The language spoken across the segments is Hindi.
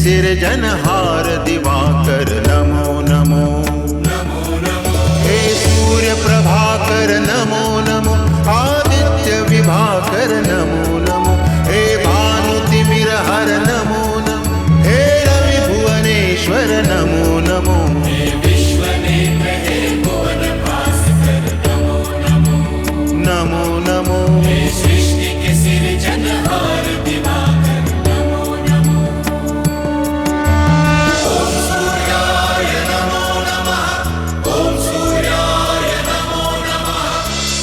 सिरजनहार दिवाकर नमो नमो। हे सूर्य प्रभाकर नमो नमो। आदित्य विभाकर नमो नमो। हे भानुतिमिरहर नमो नमो। हे रवि भुवनेश्वर नमो नमो। नमो नमो। सृष्टि के सिरजनहार दिवाकर नमो नमो। ओम सूर्याय नमो नमः। ओम सूर्याय नमो नमः।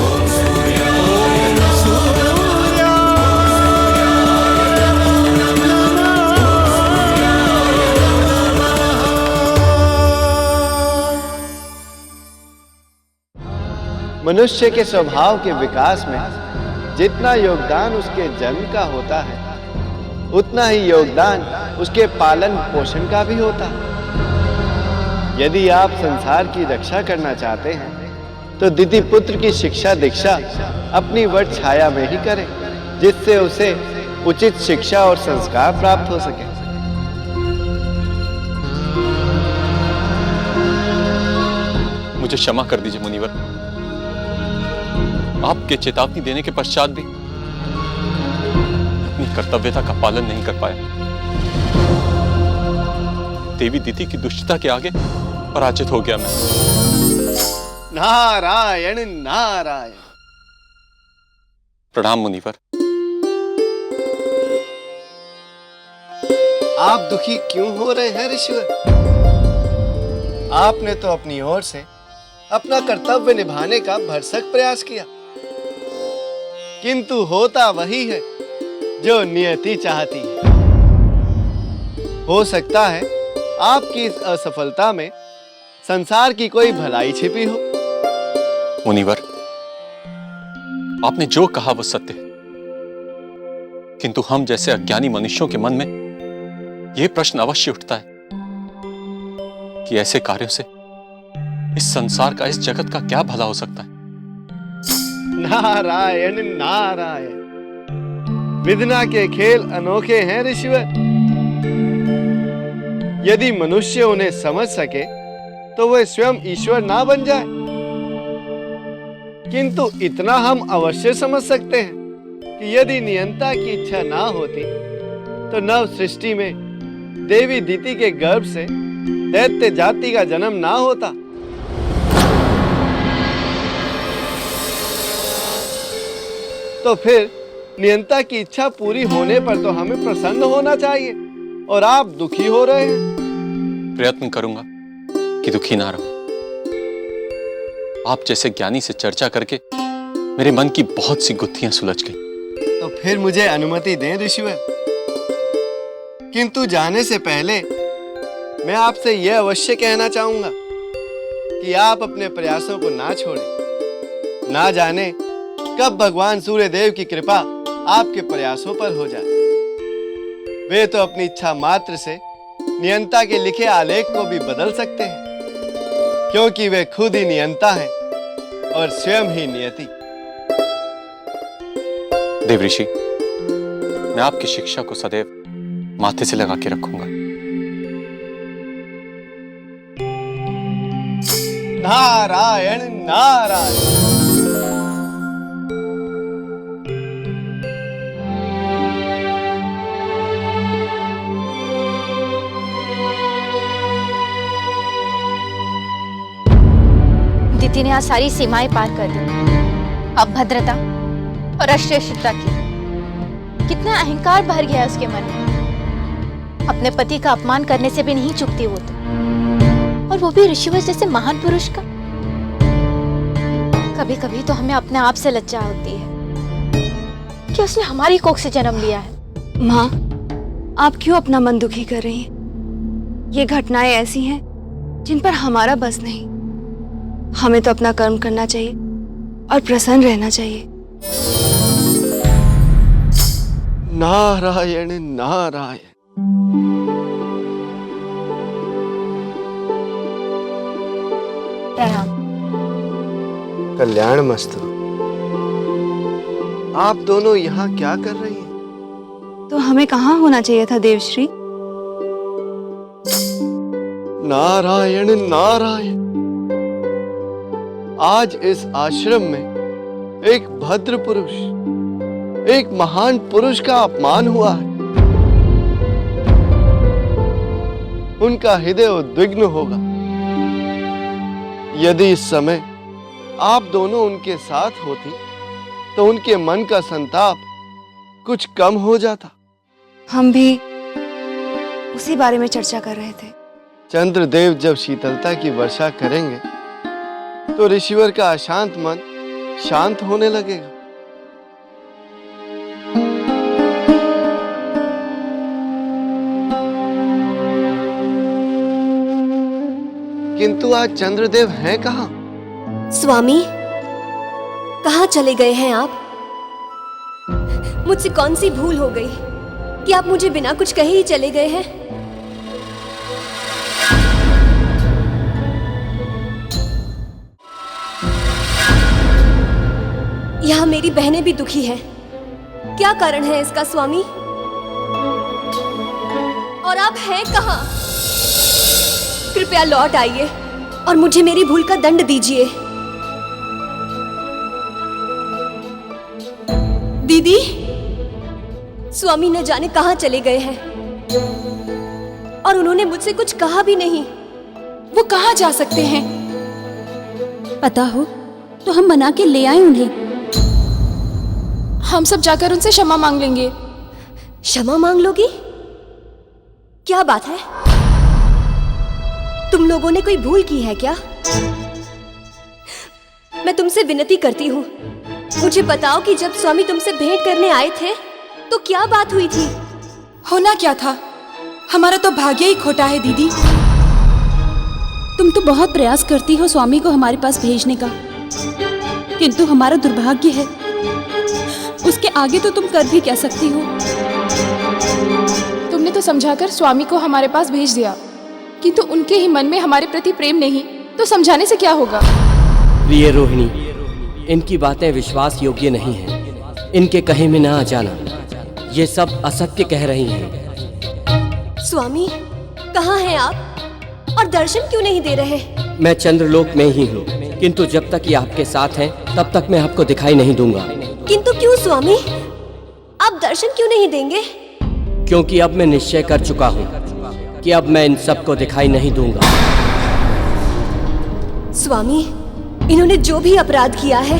ओम सूर्याय नमो मनुष्य के स्वभाव के विकास में जितना योगदान उसके जन्म का होता है, उतना ही योगदान उसके पालन पोषण का भी होता है। यदि आप संसार की रक्षा करना चाहते हैं तो दिति पुत्र की शिक्षा दीक्षा अपनी वट छाया में ही करें, जिससे उसे उचित शिक्षा और संस्कार प्राप्त हो सके। मुझे क्षमा कर दीजिए मुनिवर, आपके चेतावनी देने के पश्चात भी अपनी कर्तव्यता का पालन नहीं कर पाया। देवी दिति की दुष्टता के आगे पराजित हो गया मैं। नारायण नारायण। प्रणाम मुनिवर। आप दुखी क्यों हो रहे हैं ऋषिवर? आपने तो अपनी ओर से अपना कर्तव्य निभाने का भरसक प्रयास किया, किंतु होता वही है जो नियति चाहती है। हो सकता है आपकी इस असफलता में संसार की कोई भलाई छिपी हो। मुनिवर, आपने जो कहा वो सत्य है, किंतु हम जैसे अज्ञानी मनुष्यों के मन में यह प्रश्न अवश्य उठता है कि ऐसे कार्यों से इस संसार का, इस जगत का क्या भला हो सकता है। नारायण नारायण। विद्या के खेल अनोखे हैं ऋषिवर। यदि मनुष्य उन्हें समझ सके तो वह स्वयं ईश्वर ना बन जाए, किंतु इतना हम अवश्य समझ सकते हैं कि यदि नियंता की इच्छा ना होती तो नव सृष्टि में देवी दिति के गर्भ से दैत्य जाति का जन्म ना होता। तो फिर नियंता की इच्छा पूरी होने पर तो हमें प्रसन्न होना चाहिए, और आप दुखी हो रहे हैं। प्रयत्न करूंगा कि दुखी ना रहूं। आप जैसे ज्ञानी से चर्चा करके मेरे मन की बहुत सी गुत्थियां सुलझ गई। तो फिर मुझे अनुमति दें ऋषिवर। किंतु जाने से पहले मैं आपसे यह अवश्य कहना चाहूंगा कि आप अपने प्रयासों को ना छोड़ें। ना जाने कब भगवान सूर्यदेव की कृपा आपके प्रयासों पर हो जाए। वे तो अपनी इच्छा मात्र से नियंता के लिखे आलेख को भी बदल सकते हैं, क्योंकि वे खुद ही नियंता हैं और स्वयं ही नियति। देवऋषि, मैं आपकी शिक्षा को सदैव माथे से लगा के रखूंगा। नारायण नारायण। दिति ने आज सारी सीमाएं पार कर दी। अब भद्रता और अश्लीलता की कितना अहंकार भर गया उसके मन में। अपने पति का अपमान करने से भी नहीं चूकती वो तो, और वो भी ऋषिवश जैसे महान पुरुष का। कभी कभी तो हमें अपने आप से लज्जा होती है कि उसने हमारी कोख से जन्म लिया है। माँ, आप क्यों अपना मन दुखी कर रही हैं? ये घटनाएं ऐसी हैं जिन पर हमारा बस नहीं। हमें तो अपना कर्म करना चाहिए और प्रसन्न रहना चाहिए। नारायण नारायण। प्रणाम। कल्याण मस्तु। आप दोनों यहाँ क्या कर रही हैं? तो हमें कहाँ होना चाहिए था देवश्री? नारायण नारायण। आज इस आश्रम में एक भद्र पुरुष, एक महान पुरुष का अपमान हुआ है। उनका हृदय उद्विग्न होगा। यदि इस समय आप दोनों उनके साथ होती तो उनके मन का संताप कुछ कम हो जाता। हम भी उसी बारे में चर्चा कर रहे थे। चंद्रदेव जब शीतलता की वर्षा करेंगे तो ऋषिवर का अशांत मन शांत होने लगेगा। किंतु आज चंद्रदेव हैं कहाँ? स्वामी, कहाँ चले गए हैं आप? मुझसे कौन सी भूल हो गई कि आप मुझे बिना कुछ कहे ही चले गए हैं? यहाँ मेरी बहनें भी दुखी हैं। क्या कारण है इसका स्वामी? और आप हैं कहाँ? कृपया लौट आइए और मुझे मेरी भूल का दंड दीजिए। दीदी, स्वामी न जाने कहाँ चले गए हैं और उन्होंने मुझसे कुछ कहा भी नहीं। वो कहाँ जा सकते हैं? पता हो तो हम मना के ले आए उन्हें। हम सब जाकर उनसे क्षमा मांग लेंगे। क्षमा मांग लोगी? क्या बात है? तुम लोगों ने कोई भूल की है क्या? मैं तुमसे विनती करती हूँ, मुझे बताओ कि जब स्वामी तुमसे भेंट करने आए थे तो क्या बात हुई थी? होना क्या था? हमारा तो भाग्य ही खोटा है दीदी। तुम तो बहुत प्रयास करती हो स्वामी को हमारे पास भेजने का, किंतु हमारा दुर्भाग्य है, उसके आगे तो तुम कर भी क्या सकती हो? तुमने तो समझाकर स्वामी को हमारे पास भेज दिया, किंतु उनके ही मन में हमारे प्रति प्रेम नहीं, तो समझाने से क्या होगा? प्रिय रोहिणी, इनकी बातें विश्वास योग्य नहीं हैं। इनके कहे में ना आ जाना। ये सब असत्य कह रही हैं। स्वामी, कहाँ हैं आप? और दर्शन क्यों नहीं दे रहे? मैं चंद्रलोक में ही हूँ, किंतु जब तक ये आपके साथ हैं तब तक मैं आपको दिखाई नहीं दूंगा। किंतु क्यों स्वामी? आप दर्शन क्यों नहीं देंगे? क्योंकि अब मैं निश्चय कर चुका हूँ कि अब मैं इन सबको दिखाई नहीं दूंगा। स्वामी, इन्होंने जो भी अपराध किया है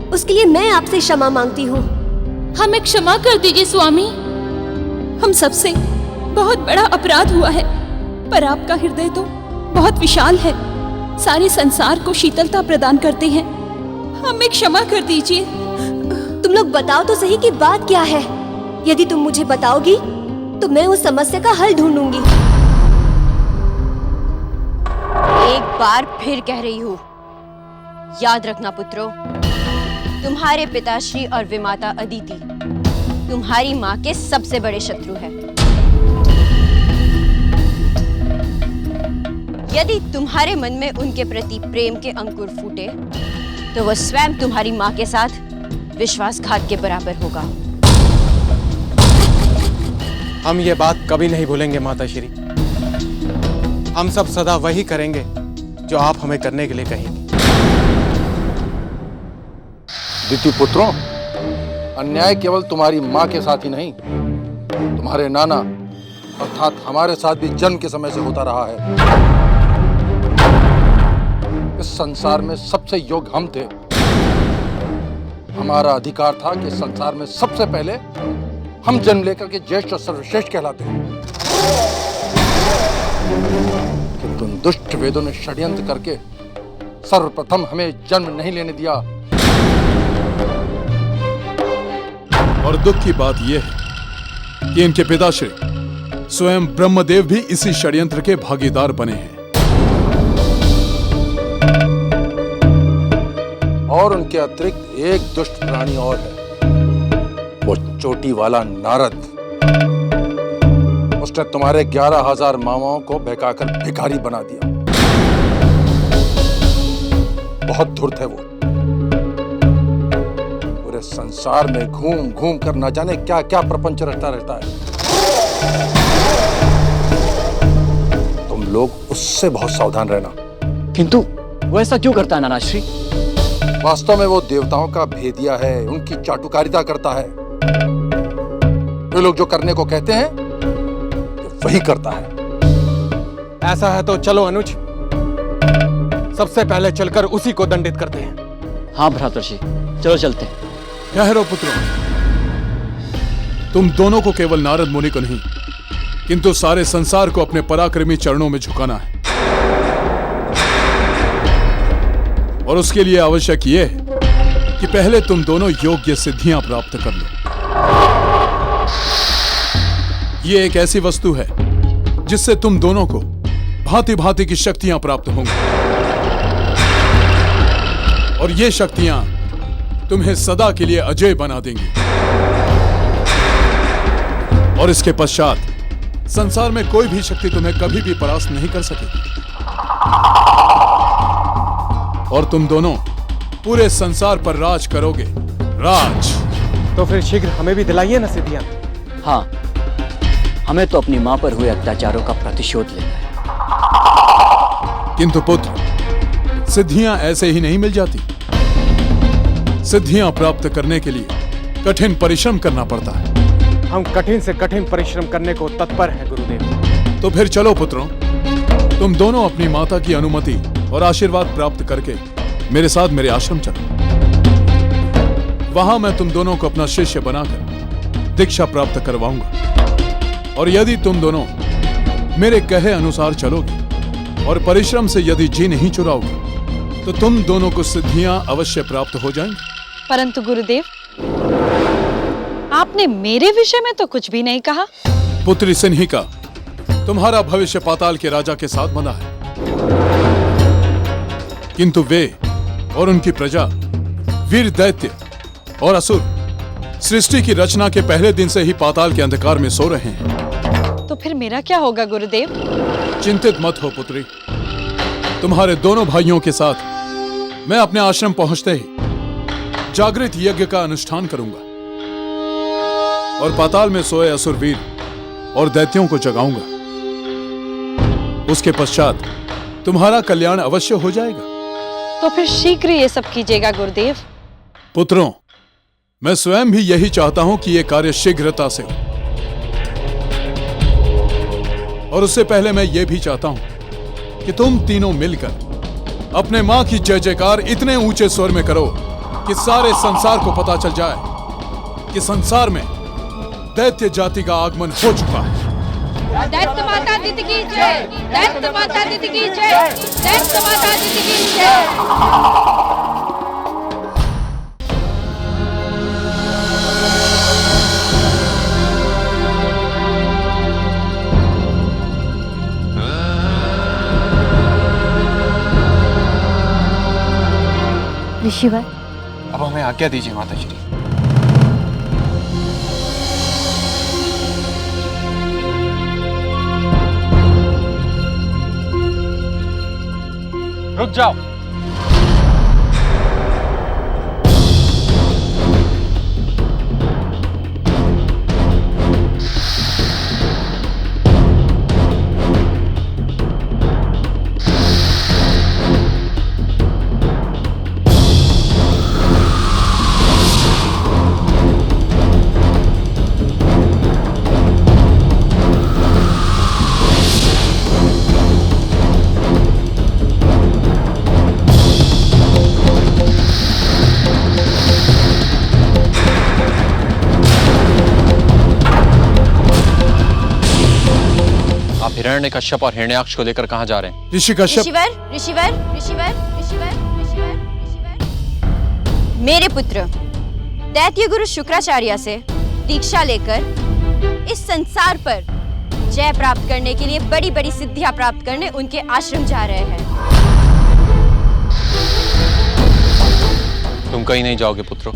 उसके लिए मैं आपसे क्षमा मांगती हूँ। हमें क्षमा कर दीजिए स्वामी। हम सबसे बहुत बड़ा अपराध हुआ है, पर आपका हृदय तो बहुत विशाल है, सारे संसार को शीतलता प्रदान करते हैं। हमें क्षमा कर दीजिए। तुम लोग बताओ तो सही कि बात क्या है। यदि तुम मुझे बताओगी तो मैं उस समस्या का हल ढूंढूंगी। एक बार फिर कह रही हूँ, याद रखना पुत्रों, तुम्हारे पिताश्री और विमाता अदिति तुम्हारी माँ के सबसे बड़े शत्रु है। यदि तुम्हारे मन में उनके प्रति प्रेम के अंकुर फूटे तो वह स्वयं तुम्हारी माँ के साथ विश्वासघात के बराबर होगा। हम ये बात कभी नहीं भूलेंगे माताश्री। हम सब सदा वही करेंगे जो आप हमें करने के लिए कहेंगे। दिति पुत्रों, अन्याय केवल तुम्हारी माँ के साथ ही नहीं, तुम्हारे नाना अर्थात हमारे साथ भी जन्म के समय से होता रहा है। इस संसार में सबसे योग्य हम थे। हमारा अधिकार था कि संसार में सबसे पहले हम जन्म लेकर के ज्येष्ठ और सर्वश्रेष्ठ कहलाते हैं। किंतु उन दुष्ट वेदों ने षड्यंत्र करके सर्वप्रथम हमें जन्म नहीं लेने दिया। और दुख की बात यह है कि इनके पिताश्री स्वयं ब्रह्मदेव भी इसी षड्यंत्र के भागीदार बने हैं। और उनके अतिरिक्त एक दुष्ट प्राणी और है, वो चोटी वाला नारद। उसने तुम्हारे 11,000 मामाओं को बहकाकर भिखारी बना दिया। बहुत धूर्त है वो। पूरे संसार में घूम घूम कर न जाने क्या क्या प्रपंच रचता रहता है। तुम लोग उससे बहुत सावधान रहना। किंतु वो ऐसा क्यों करता है नानाश्री? वास्तव में वो देवताओं का भेदिया है, उनकी चाटुकारिता करता है। वे लोग जो करने को कहते हैं वही करता है। ऐसा है तो चलो अनुज, सबसे पहले चलकर उसी को दंडित करते हैं। हाँ भ्रातर्षि, चलो चलते हैं। ठहरो पुत्रों, तुम दोनों को केवल नारद मुनि को नहीं किंतु सारे संसार को अपने पराक्रमी चरणों में झुकाना है। और उसके लिए आवश्यक यह है कि पहले तुम दोनों योग्य सिद्धियां प्राप्त कर लो। ये एक ऐसी वस्तु है जिससे तुम दोनों को भांति भांति की शक्तियां प्राप्त होंगी और ये शक्तियां तुम्हें सदा के लिए अजय बना देंगी। और इसके पश्चात संसार में कोई भी शक्ति तुम्हें कभी भी परास्त नहीं कर सकेगी और तुम दोनों पूरे संसार पर राज करोगे। राज। तो फिर शीघ्र हमें भी दिलाइए ना सिद्धियां। हाँ, हमें तो अपनी मां पर हुए अत्याचारों का प्रतिशोध लेना है। किंतु पुत्र, सिद्धियां ऐसे ही नहीं मिल जाती। सिद्धियां प्राप्त करने के लिए कठिन परिश्रम करना पड़ता है। हम कठिन से कठिन परिश्रम करने को तत्पर हैं गुरुदेव। तो फिर चलो पुत्रों, तुम दोनों अपनी माता की अनुमति और आशीर्वाद प्राप्त करके मेरे साथ मेरे आश्रम चलो। वहां मैं तुम दोनों को अपना शिष्य बनाकर दीक्षा प्राप्त करवाऊंगा। और यदि तुम दोनों मेरे कहे अनुसार चलोगे और परिश्रम से यदि जी नहीं चुराओगे तो तुम दोनों को सिद्धियां अवश्य प्राप्त हो जाएंगी। परंतु गुरुदेव, आपने मेरे विषय में तो कुछ भी नहीं कहा। पुत्री सिन्हिका, तुम्हारा भविष्य पाताल के राजा के साथ बंधा है, किंतु वे और उनकी प्रजा, वीर दैत्य और असुर सृष्टि की रचना के पहले दिन से ही पाताल के अंधकार में सो रहे हैं। तो फिर मेरा क्या होगा गुरुदेव? चिंतित मत हो पुत्री, तुम्हारे दोनों भाइयों के साथ मैं अपने आश्रम पहुंचते ही जागृत यज्ञ का अनुष्ठान करूंगा और पाताल में सोए असुरवीर और दैत्यों को जगाऊंगा। उसके पश्चात तुम्हारा कल्याण अवश्य हो जाएगा। तो फिर शीघ्र ये सब कीजिएगा गुरुदेव। पुत्रों, मैं स्वयं भी यही चाहता हूं कि यह कार्य शीघ्रता से हो। और उससे पहले मैं यह भी चाहता हूं कि तुम तीनों मिलकर अपने मां की जय जयकार इतने ऊंचे स्वर में करो कि सारे संसार को पता चल जाए कि संसार में दैत्य जाति का आगमन हो चुका है। दैत्य माता दीदी की जय, दैत्य माता दीदी की जय, दैत्य माता दीदी की जय। ऋषिवर, अब हमें आज्ञा दीजिए माता श्री। रुक जाओ। हिरण्यकश्यप और हिरण्याक्ष को लेकर कहां जा रहे हैं? ऋषि कश्यप। ऋषिवर, ऋषिवर, ऋषिवर, ऋषिवर, ऋषिवर, ऋषिवर। मेरे पुत्र दैत्य गुरु शुक्राचार्य से दीक्षा लेकर इस संसार पर जय प्राप्त करने के लिए बड़ी बड़ी सिद्धियां प्राप्त करने उनके आश्रम जा रहे हैं। तुम कहीं नहीं जाओगे पुत्रों,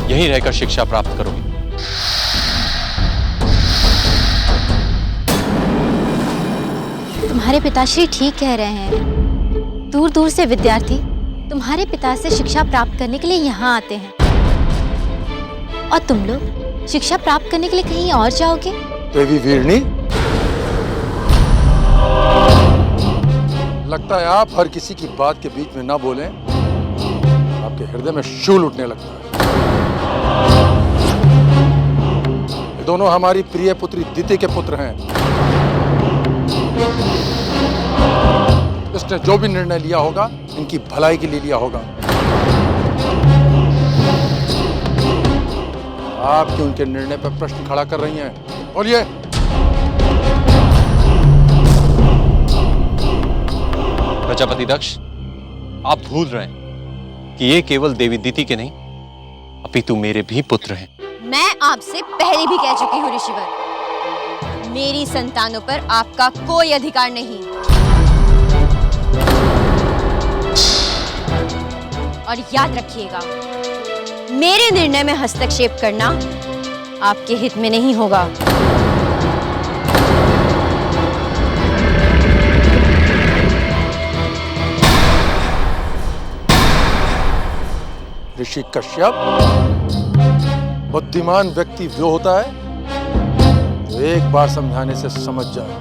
यहीं रहकर शिक्षा प्राप्त करोगे। तुम्हारे पिताश्री ठीक कह रहे हैं। दूर दूर से विद्यार्थी तुम्हारे पिता से शिक्षा प्राप्त करने के लिए यहाँ आते हैं और तुम लोग शिक्षा प्राप्त करने के लिए कहीं और जाओगे। देवी वीरनी, लगता है आप हर किसी की बात के बीच में ना बोलें, आपके हृदय में शूल उठने लगता है। ये दोनों हमारी प्रिय पुत्री दिति के पुत्र हैं। इसने जो भी निर्णय लिया होगा इनकी भलाई के लिए लिया होगा। आप क्यों उनके निर्णय पर प्रश्न खड़ा कर रही हैं? बोलिए। प्रजापति दक्ष, आप भूल रहे हैं कि ये केवल देवी दिति के नहीं अपितु मेरे भी पुत्र हैं। मैं आपसे पहले भी कह चुकी हूँ ऋषिवर, मेरी संतानों पर आपका कोई अधिकार नहीं। और याद रखिएगा, मेरे निर्णय में हस्तक्षेप करना आपके हित में नहीं होगा। ऋषि कश्यप, बुद्धिमान व्यक्ति वो होता है जो एक बार समझाने से समझ जाए।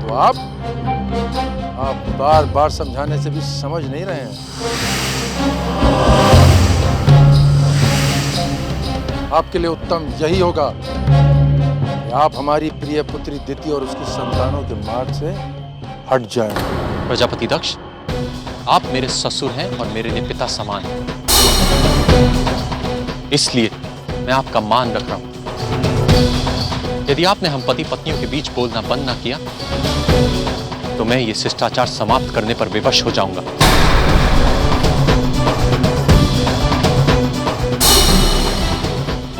तो आप बार बार समझाने से भी समझ नहीं रहे हैं। आपके लिए उत्तम यही होगा कि आप हमारी प्रिय पुत्री दिति और उसकी संतानों के मार्ग से हट जाएं। प्रजापति दक्ष, आप मेरे ससुर हैं और मेरे लिए पिता समान हैं। इसलिए मैं आपका मान रख रहा हूं। यदि आपने हम पति पत्नियों के बीच बोलना बंद ना किया तो मैं ये शिष्टाचार समाप्त करने पर विवश हो जाऊंगा।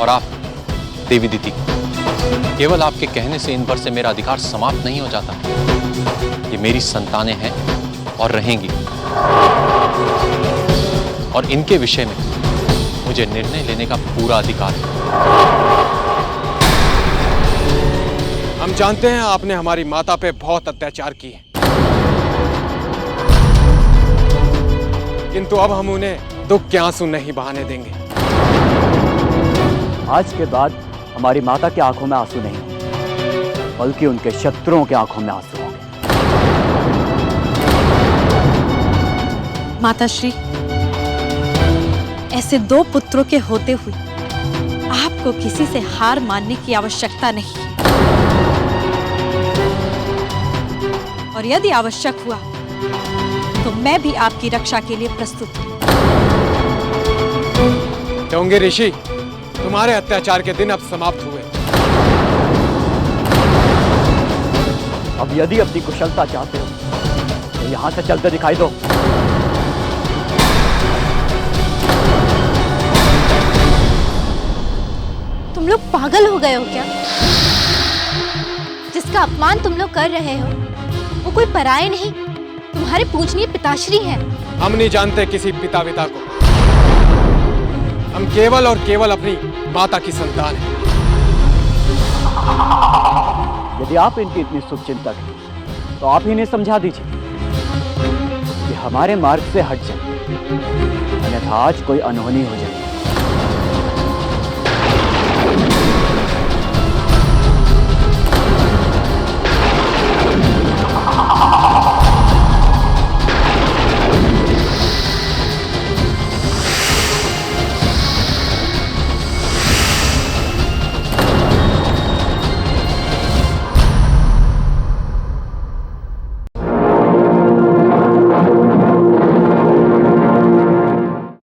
और आप देवी दिति, केवल आपके कहने से इन पर से मेरा अधिकार समाप्त नहीं हो जाता। ये मेरी संतानें हैं और रहेंगी, और इनके विषय में मुझे निर्णय लेने का पूरा अधिकार है। हम जानते हैं आपने हमारी माता पे बहुत अत्याचार किए, किंतु अब हम उन्हें दुख के आंसू नहीं बहाने देंगे। आज के बाद हमारी माता की आंखों में आंसू नहीं, बल्कि उनके शत्रुओं की आंखों में आंसू होंगे। माताश्री, ऐसे दो पुत्रों के होते हुए आपको किसी से हार मानने की आवश्यकता नहीं, और यदि आवश्यक हुआ तो मैं भी आपकी रक्षा के लिए प्रस्तुत हूं। क्योंकि ऋषि, तुम्हारे अत्याचार के दिन अब समाप्त हुए। अब यदि अपनी कुशलता चाहते हो तो यहां से चलते दिखाई दो। तुम लोग पागल हो गए हो क्या? जिसका अपमान तुम लोग कर रहे हो वो कोई पराये नहीं, तुम्हारे पूजनीय पिताश्री हैं। हम नहीं जानते किसी पिता विता को, हम केवल और केवल अपनी माता की संतान हैं। यदि आप इनकी इतनी शुभचिंतक हैं तो आप ही इन्हें समझा दीजिए कि हमारे मार्ग से हट जाए, अन्यथा आज कोई अनहोनी हो जाए।